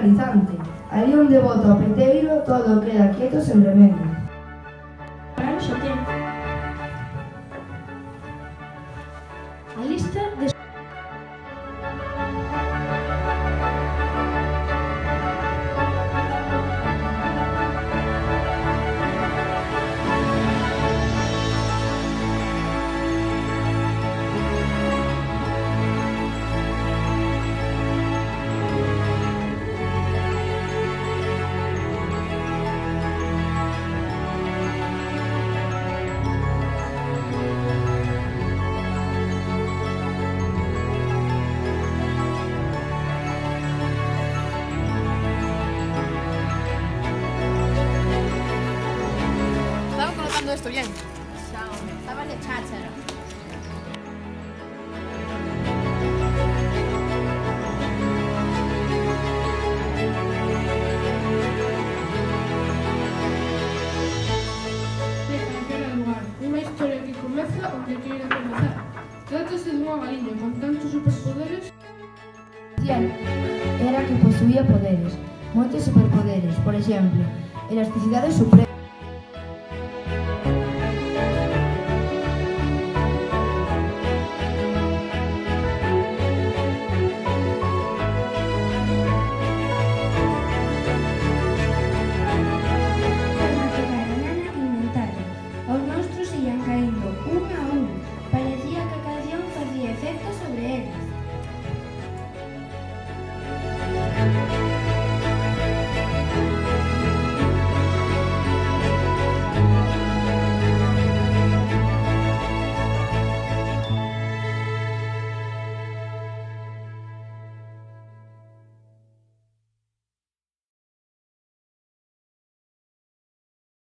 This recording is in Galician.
paralizante. Ali onde bota o peteiro, todo queda quieto sen remendo. Pararon o tempo. A lista de Estaba colocando esto bien. Estaba de cháchara. Para cada lugar, unha historia que comeza onde queira comezar. Trátase dunha galiña con tantos superpoderes. Cian era que posuía poderes, moitos superpoderes, por exemplo, elasticidade suprema.